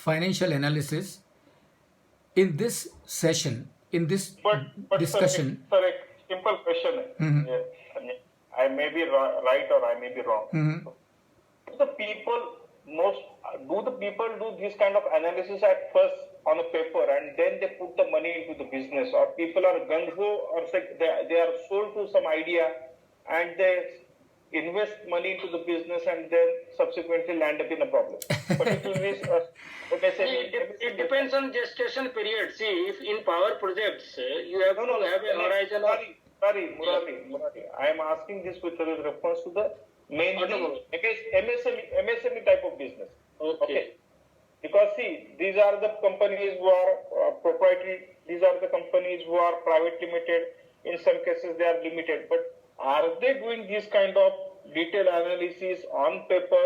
financial analysis. In this session, in this But discussion. sir, a simple question. Mhm. Yeah, I may be right or I may be wrong. Mhm. Do the people do this kind of analysis at first on a paper and then they put the money into the business, or people are gung ho, or say they are sold to some idea and they invest money into the business and then subsequently land up in a problem? Particularly, MSME. It depends on gestation period. See, if in power projects, you have to have a horizon of. Murali, I am asking this with reference to the mainly MSME type of business. Okay. Because see, these are the companies who are proprietary. These are the companies who are private limited. In some cases, they are limited. But are they doing this kind of detailed analysis on paper?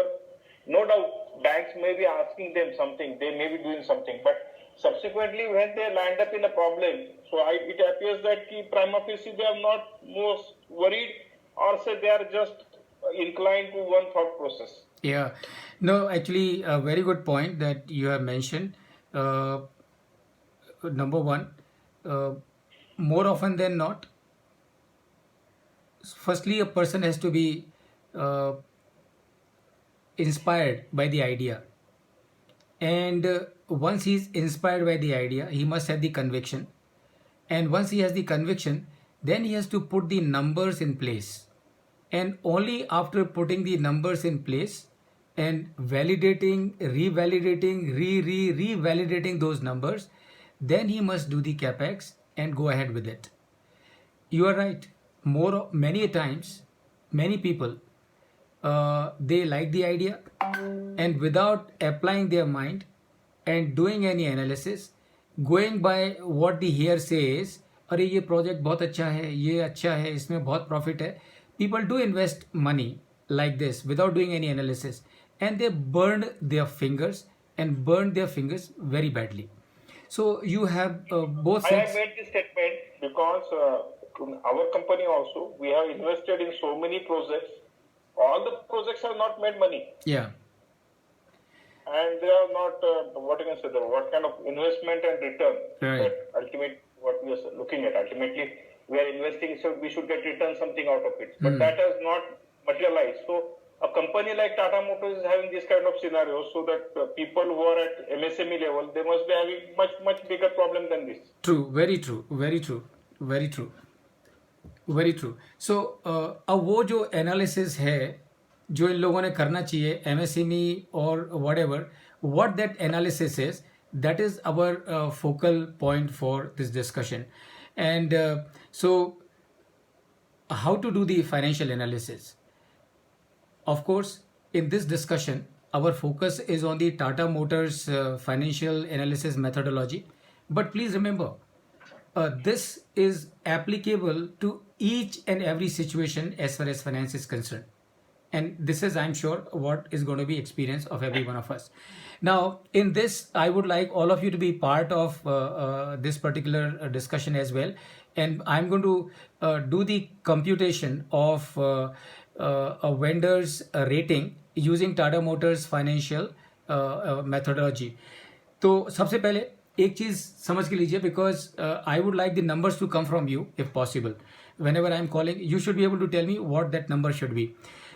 No doubt, banks may be asking them something. They may be doing something. But subsequently, when they land up in a problem, it appears that prima facie they are not most worried, or say they are just inclined to one thought process. Yeah, no, actually, a very good point that you have mentioned. Uh, Number one, uh, more often than not, firstly, a person has to be uh, inspired by the idea. And once he's inspired by the idea, he must have the conviction. And once he has the conviction, then he has to put the numbers in place. And only after putting the numbers in place and validating, revalidating, revalidating those numbers, then he must do the capex and go ahead with it. You are right. Many times, many people, they like the idea, and without applying their mind and doing any analysis, going by what the hear says, अरे ये project बहुत अच्छा है, ये अच्छा है, इसमें बहुत प्रॉफिट है. People do invest money like this without doing any analysis, and they burn their fingers and burn their fingers very badly. So you have both I sides. have made this statement because in our company also we have invested in so many projects. All the projects have not made money, Yeah. and they are not what you can say, what kind of investment and return. Right. That ultimate what we are looking at. Ultimately, we are investing, so we should get return something out of it. But that has not materialized. So a company like Tata Motors is having this kind of scenario, so that people who are at MSME level, they must be having much bigger problem than this. True, very true, very true, very true, very true. So अब वो जो analysis है जो इन लोगों ने करना चाहिए MSME और whatever, what that analysis is, that is our focal point for this discussion. And so how to do the financial analysis? Of course, in this discussion, our focus is on the Tata Motors financial analysis methodology. But please remember, this is applicable to each and every situation as far as finance is concerned. And this is, I'm sure, what is going to be experience of every one of us. Now, in this, I would like all of you to be part of this particular discussion as well. And I'm going to do the computation of a vendor's rating using Tata Motors financial methodology. तो सबसे पहले एक चीज़ समझ के लीजिए, because I would like the numbers to come from you if possible. Whenever I am calling you should be able to tell me what that number should be.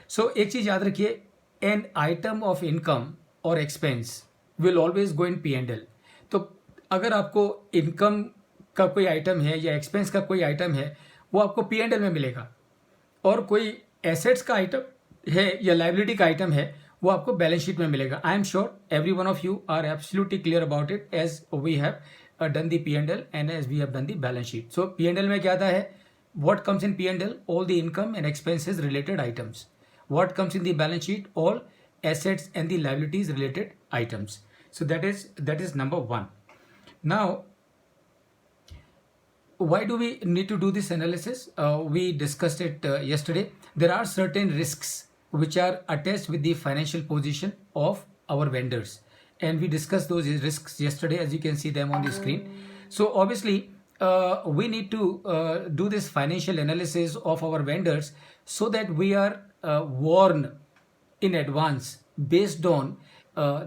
So एक चीज़ याद रखिए, एन आइटम ऑफ इनकम और expense will always go in P&L. तो अगर आपको income का कोई आइटम है या एक्सपेंस का कोई आइटम है, वो आपको P&L में मिलेगा. और कोई एसेट्स का आइटम है या लाइबिलिटी का आइटम है, वो आपको बैलेंस शीट में मिलेगा. I am sure every one of you are absolutely clear about it as we have done the P&L and as we have done the balance sheet. So P&L में क्या आता है? What comes in P&L? All the income and expenses related items. What comes in the balance sheet? All assets and the liabilities related items. So that is number one. Now, why do we need to do this analysis? We discussed it yesterday. There are certain risks which are attached with the financial position of our vendors, and we discussed those risks yesterday, as you can see them on the screen. So obviously we need to do this financial analysis of our vendors so that we are warned in advance based on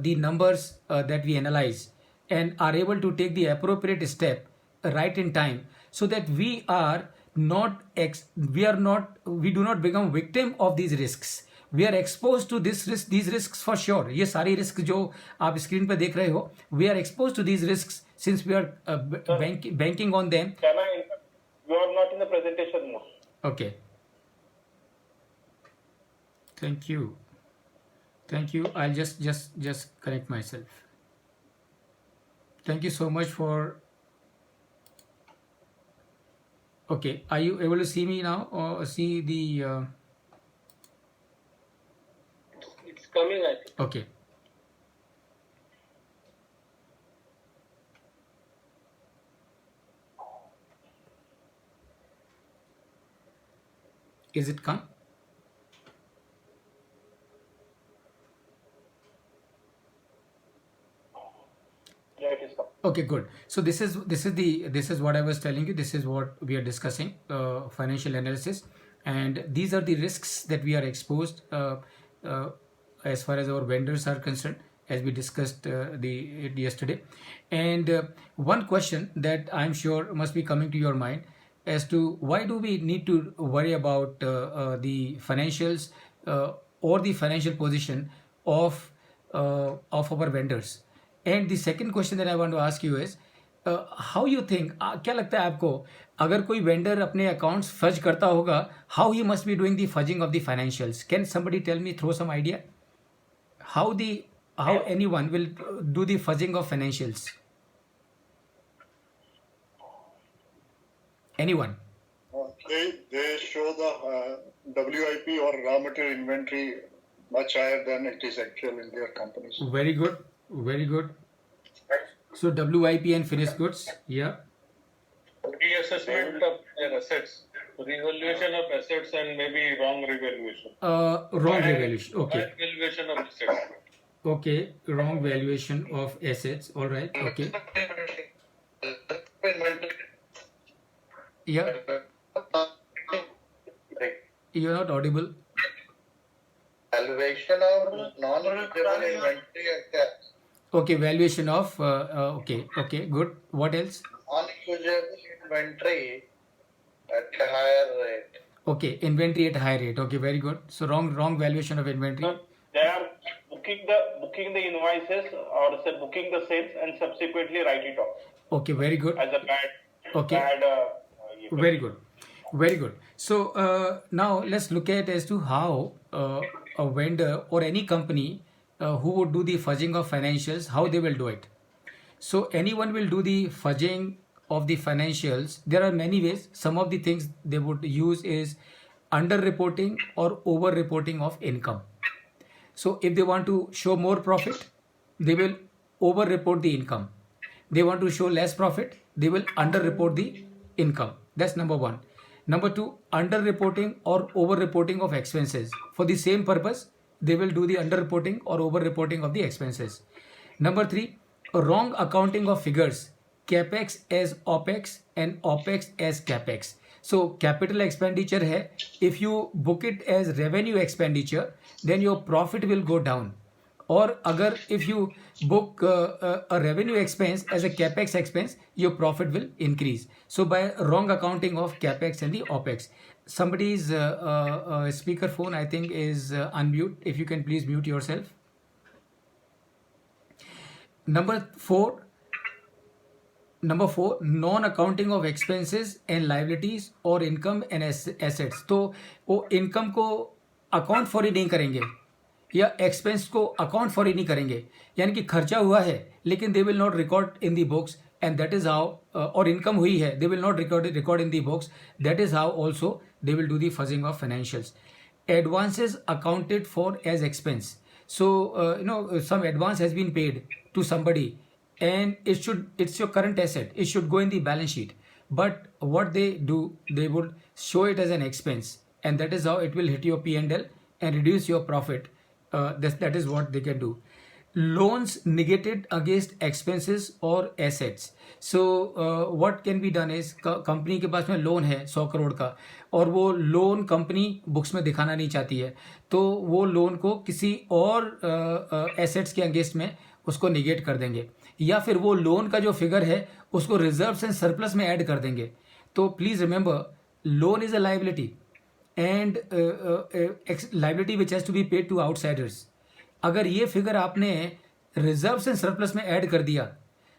the numbers that we analyze and are able to take the appropriate step right in time, so that we are not we do not become victim of these risks. We are exposed to these risks for sure. ये सारी risk जो आप screen पे देख रहे हो, we are exposed to these risks since we are banking on them. Can I? You are not in the presentation mode. Okay. Thank you. Thank you. I'll just connect myself. Thank you so much for. Okay. Are you able to see me now or see the? It's coming, I think. Okay. Is it come? Yeah, it is come. Okay, good. So this is what I was telling you. This is what we are discussing, financial analysis, and these are the risks that we are exposed as far as our vendors are concerned, as we discussed yesterday. And one question that I'm sure must be coming to your mind as to why do we need to worry about the financials or the financial position of our vendors. And the second question that I want to ask you is how you think, क्या लगता है आपको, अगर कोई vendor अपने accounts fudge करता होगा, how he must be doing the fudging of the financials? Can somebody tell me, throw some idea how anyone will do the fudging of financials? Anyone? They show the WIP or raw material inventory much higher than it is actual in their companies. Very good. Very good. So WIP and finished goods. Yeah. Reassessment of their assets, revaluation of assets, and maybe wrong revaluation. Wrong revaluation. Okay. Bad valuation of assets. Okay. Wrong valuation of assets. All right. Okay. Yeah. You're not audible. Valuation of non-usable inventory. Okay. Valuation of. Okay. Okay. Good. What else? Non-usable inventory at a higher rate. Okay. Inventory at high rate. Okay. Very good. So wrong valuation of inventory. They are booking the invoices or say booking the sales and subsequently write it off Okay. Very good. as a bad. Okay. Very good. Very good. So now let's look at as to how a vendor or any company who would do the fudging of financials, how they will do it. So anyone will do the fudging of the financials. There are many ways. Some of the things they would use is under-reporting or over-reporting of income. So if they want to show more profit, they will over-report the income. They want to show less profit, they will under-report the income. That's number one. Number two, under-reporting or over-reporting of expenses. For the same purpose, they will do the under-reporting or over-reporting of the expenses. Number three, wrong accounting of figures. CapEx as OpEx and OpEx as CapEx. So capital expenditure hai, if you book it as revenue expenditure, then your profit will go down. Or agar if you book a revenue expense as a capex expense, your profit will increase. So by wrong accounting of capex and the opex. Somebody's speaker phone I think is unmute. If you can please mute yourself. Number four, non-accounting of expenses and liabilities or income and assets. तो वो income को account for ही नहीं करेंगे या expense को account for he नहीं करेंगे, यानी कि खर्चा हुआ है लेकिन they will not record in the books and that is how, और इनकम हुई है they will not record in the books. That is how also they will do the fudging of financials. Advances accounted for as expense. So some advance has been paid to somebody and it's your current asset, it should go in the balance sheet, but what they do, they would show it as an expense and that is how it will hit your P&L and reduce your profit. That is what they can do. loans negated against expenses or assets. So what can be done is company के पास में loan है 100 करोड़ का और वो loan company books में दिखाना नहीं चाहती है, तो वो लोन को किसी और एसेट्स के अगेंस्ट में उसको निगेट कर देंगे, या फिर वो लोन का जो फिगर है उसको रिजर्व्स एंड सरप्लस में ऐड कर देंगे. तो please remember, loan is a liability and liability which has to be paid to outsiders. अगर ये फिगर आपने रिजर्व्स एंड सरप्लस में ऐड कर दिया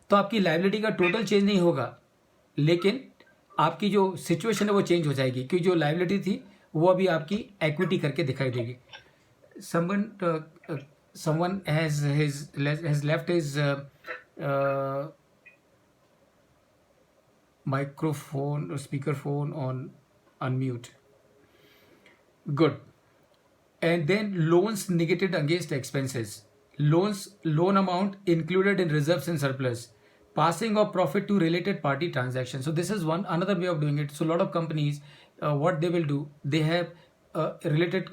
तो आपकी लाइबिलिटी का टोटल चेंज नहीं होगा, लेकिन आपकी जो सिचुएशन है वो चेंज हो जाएगी, क्योंकि जो लाइबिलिटी थी वो अभी आपकी इक्विटी करके दिखाई देगी. someone has left his microphone or speakerphone on unmute. Good. And then loans negated against expenses. Loan amount included in reserves and surplus. Passing of profit to related party transactions. So this is another way of doing it. So a lot of companies, what they will do, they have related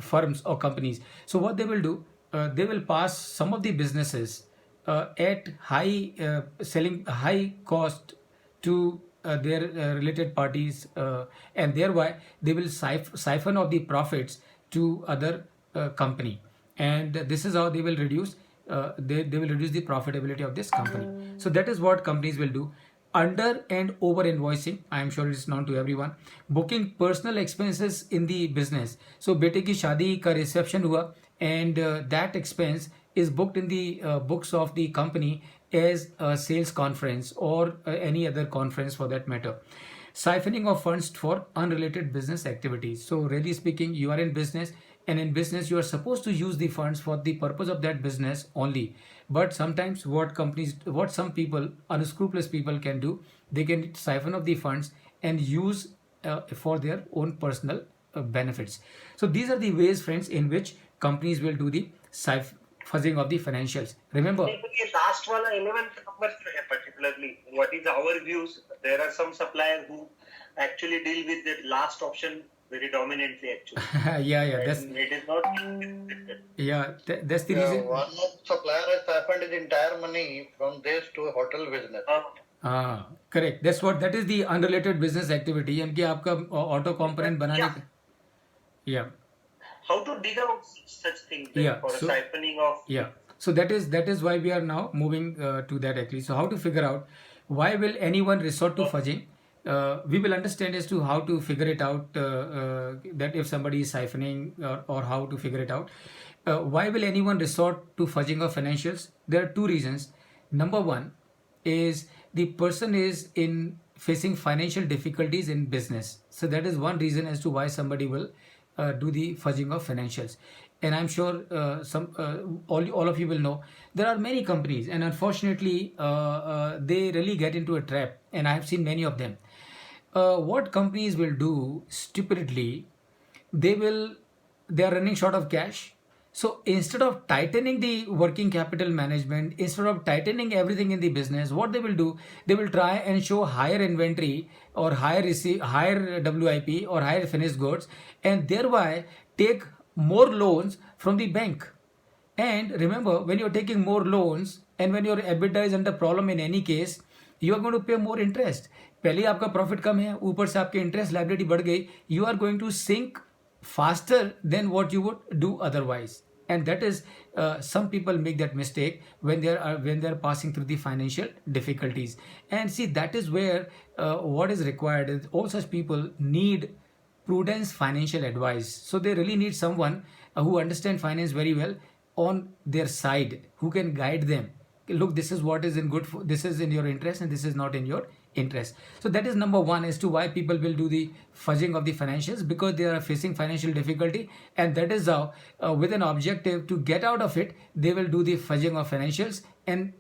firms or companies. So what they will do, they will pass some of the businesses at selling high cost to their related parties, and thereby they will siphon off the profits to other company, and this is how they will reduce they will reduce the profitability of this company. So that is what companies will do. Under and over invoicing, I am sure it is known to everyone. Booking personal expenses in the business. So बेटे की शादी का reception हुआ and that expense is booked in the books of the company as a sales conference or any other conference for that matter. Siphoning of funds for unrelated business activities. So really speaking, you are in business, and in business you are supposed to use the funds for the purpose of that business only. But sometimes what some people, unscrupulous people can do, they can siphon off the funds and use for their own personal benefits. So these are the ways, friends, in which companies will do the fuzzing of the financials. Remember, ये last वाला 11th number जो है particularly, what is our views? There are some suppliers who actually deal with the last option very dominantly actually. that's And it is not. that's the reason. One of supplier has siphoned his entire money from this to hotel business. Correct. That is the unrelated business activity. यानी कि आपका auto component बनाने का. Yeah. How to dig out such things Yeah, for so- a siphoning of? Yeah. So that is why we are now moving to that actually. So how to figure out why will anyone resort to fudging? We will understand as to how to figure it out, that if somebody is siphoning, or how to figure it out. Why will anyone resort to fudging of financials? There are two reasons. Number one is the person is facing financial difficulties in business. So that is one reason as to why somebody will do the fudging of financials. And I'm sure all of you will know there are many companies, and unfortunately they really get into a trap, and I have seen many of them. What companies will do stupidly, they are running short of cash. So instead of tightening the working capital management, instead of tightening everything in the business, what they will do, they will try and show higher inventory or higher WIP or higher finished goods, and thereby take more loans from the bank. And remember, when you're taking more loans and when your EBITDA is under problem in any case, you are going to pay more interest. पहले आपका profit कम है, ऊपर से आपके interest liability बढ़ गई, you are going to sink faster than what you would do otherwise. And that is some people make that mistake when they are passing through the financial difficulties. And see, that is where what is required is all such people need prudence financial advice. So they really need someone who understands finance very well on their side, who can guide them. Look, this is what is this is in your interest, and this is not in your interest. So that is number one as to why people will do the fudging of the financials, because they are facing financial difficulty, and that is how with an objective to get out of it, they will do the fudging of financials, and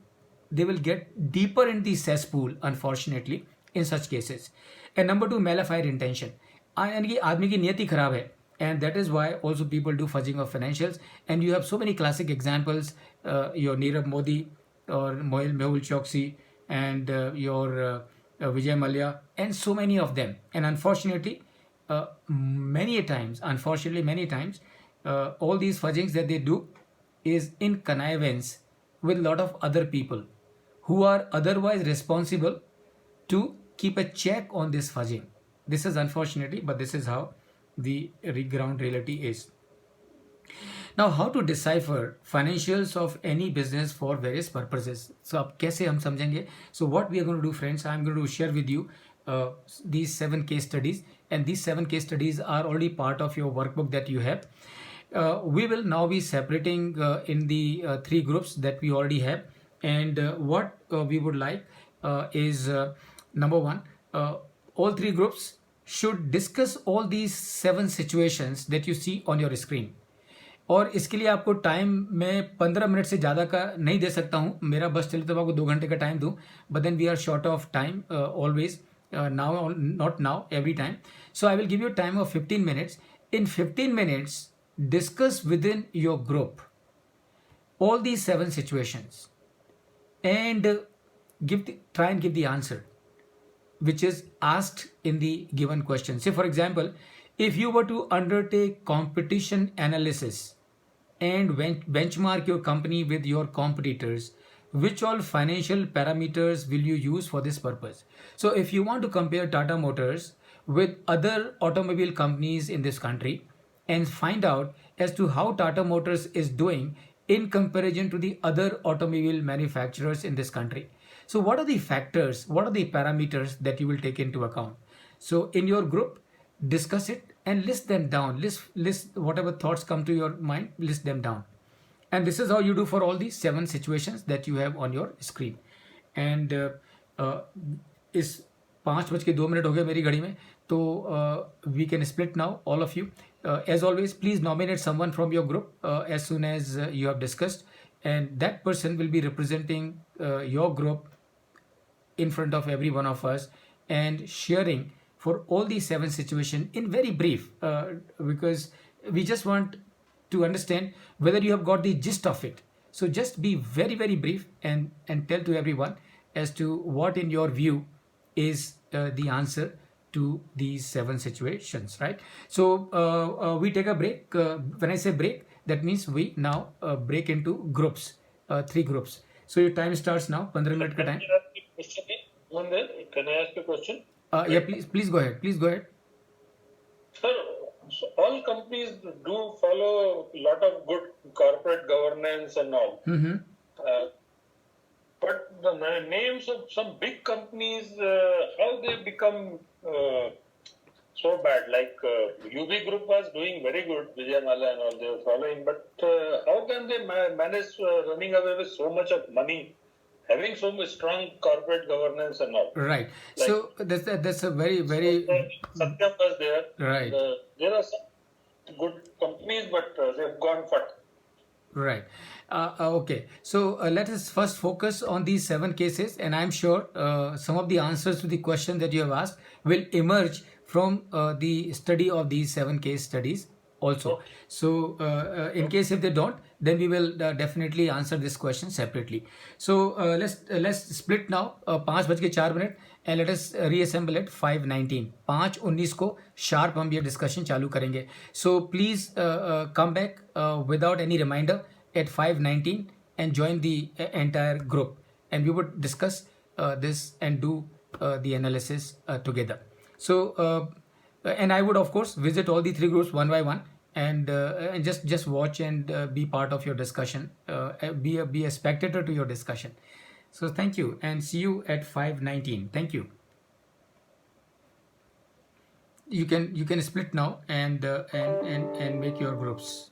they will get deeper in the cesspool, unfortunately, in such cases. And number two, malafide intention. यानी कि आदमी की नियति खराब है, and that is why also people do fudging of financials. And you have so many classic examples, your Nirav Modi or Mehul Choksi, and your Vijay Mallya, and so many of them. And unfortunately, many times, all these fudgings that they do, is in connivance with a lot of other people who are otherwise responsible to keep a check on this fudging. This is unfortunately, but this is how the ground reality is. Now, how to decipher financials of any business for various purposes? So, अब कैसे हम समझेंगे? So, what we are going to do, friends, I am going to share with you these 7 case studies, and these 7 case studies are already part of your workbook that you have. We will now be separating in the 3 groups that we already have, and what we would like is number 1, all 3 groups should discuss all these 7 situations that you see on your screen. और इसके लिए आपको time मैं 15 minute से ज़्यादा का नहीं दे सकता हूँ, मेरा बस चले तो आपको 2 घंटे का टाइम दूँ, but then we are short of time always, now not now, every time. So I will give you time of 15 minutes. In 15 minutes, discuss within your group all these 7 situations and try and give the answer which is asked in the given question. Say, for example, if you were to undertake competition analysis and benchmark your company with your competitors, which all financial parameters will you use for this purpose? So if you want to compare Tata Motors with other automobile companies in this country and find out as to how Tata Motors is doing in comparison to the other automobile manufacturers in this country. So what are the factors, what are the parameters that you will take into account? So in your group, discuss it and list them down. List whatever thoughts come to your mind, list them down. And this is how you do for all these 7 situations that you have on your screen. And इस 5:02 हो गए मेरी घड़ी में, तो we can split now, all of you. As always, please nominate someone from your group as soon as you have discussed, and that person will be representing your group in front of every one of us and sharing for all these 7 situations in very brief, because we just want to understand whether you have got the gist of it. So just be very, very brief and tell to everyone as to what in your view is the answer to these 7 situations, right? So we take a break. When I say break, that means we now break into groups, 3 groups. So your time starts now, 15 minute ka time. Can I ask a question? Yeah, please go ahead. Please go ahead. Sir, so all companies do follow a lot of good corporate governance and all. But the names of some big companies, how they become so bad? Like UB Group was doing very good, Vijayamala and all, they were following. But how can they manage running away with so much of money, having so much strong corporate governance and all? Right. Like, so that's a very, very... Satyam was there. Right. There are some good companies, but they've gone fat. Right. Okay. So let us first focus on these 7 cases, and I'm sure some of the answers to the question that you have asked will emerge from the study of these 7 case studies also. Okay. So in case if they don't, then we will definitely answer this question separately. So let's split now, 5:04 and let us reassemble at 5:19. 5:19 को sharp हम ये discussion चालू करेंगे. So please come back without any reminder at 5:19 and join the entire group, and we would discuss this and do the analysis together. So and I would of course visit all the 3 groups one by one and just watch and be part of your discussion, be a spectator to your discussion. So thank you and see you at 5:19. Thank you. You can split now and make your groups.